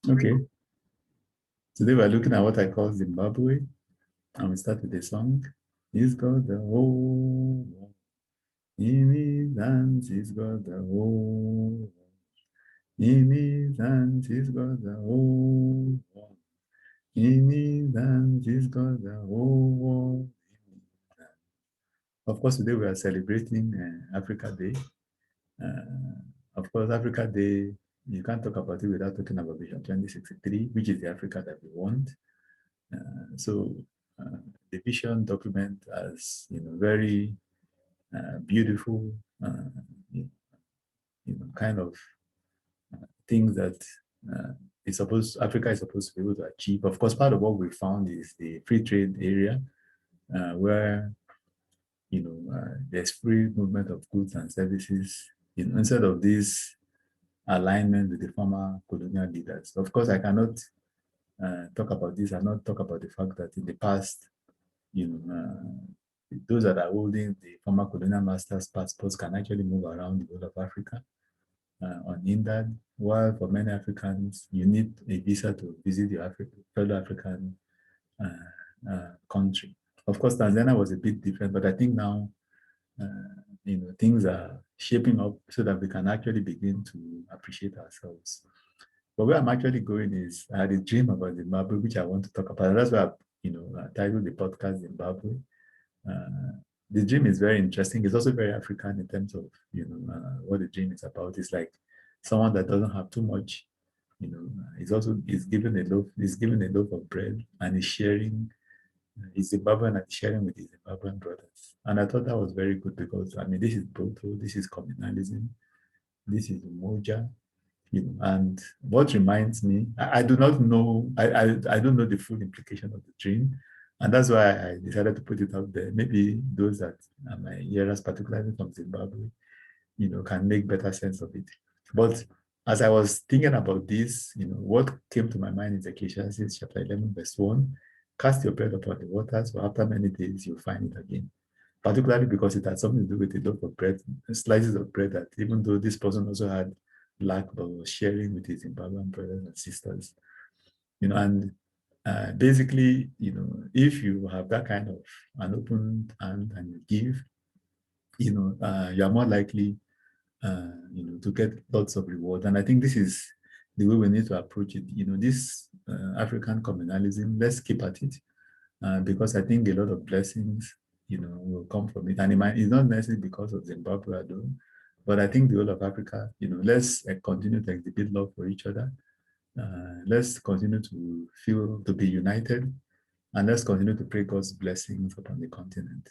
Okay, today we're looking at what I call Zimbabwe, and we start with a song. He's got the whole world in his hands, he's got the whole world in his hands, he's got the whole world in his hands, he's got the whole world in his hands. Of course, today we are celebrating Africa Day. Of course, Africa Day, you can't talk about it without talking about Vision 2063, which is the Africa that we want. So the vision document as very beautiful, kind of things that Africa is supposed to be able to achieve. Of course, part of what we found is the free trade area, where there's free movement of goods and services. Instead of this alignment with the former colonial leaders. Of course, I cannot talk about this and not talk about the fact that in the past, those that are holding the former colonial masters' passports can actually move around the whole of Africa unhindered, while for many Africans, you need a visa to visit your fellow African country. Of course, Tanzania was a bit different, but I think now, things are shaping up so that we can actually begin to appreciate ourselves. But where I'm actually going is I had a dream about Zimbabwe, which I want to talk about. And that's why I titled the podcast Zimbabwe. The dream is very interesting. It's also very African in terms of what the dream is about. It's like someone that doesn't have too much. Is given a loaf of bread and is sharing. He's Zimbabwean and sharing with his Zimbabwean brothers. And I thought that was very good because this is Boto, this is communalism, this is Umoja, and what reminds me, I do not know, I don't know the full implication of the dream. And that's why I decided to put it out there. Maybe those that are my hearers, particularly from Zimbabwe, can make better sense of it. But as I was thinking about this, what came to my mind is Ecclesiastes chapter 11, verse 1. Cast your bread upon the waters, for after many days you'll find it again. Particularly because it had something to do with a loaf of bread, slices of bread that even though this person also had lack, but was sharing with his Zimbabwean brothers and sisters. And basically, if you have that kind of an open hand and you give, you are more likely, to get lots of reward. And I think this is the way we need to approach it. This African communalism, let's keep at it, because I think a lot of blessings, will come from it. And it's not necessarily because of Zimbabwe alone, but I think the whole of Africa, let's continue to exhibit love for each other. Let's continue to be united, and let's continue to pray God's blessings upon the continent.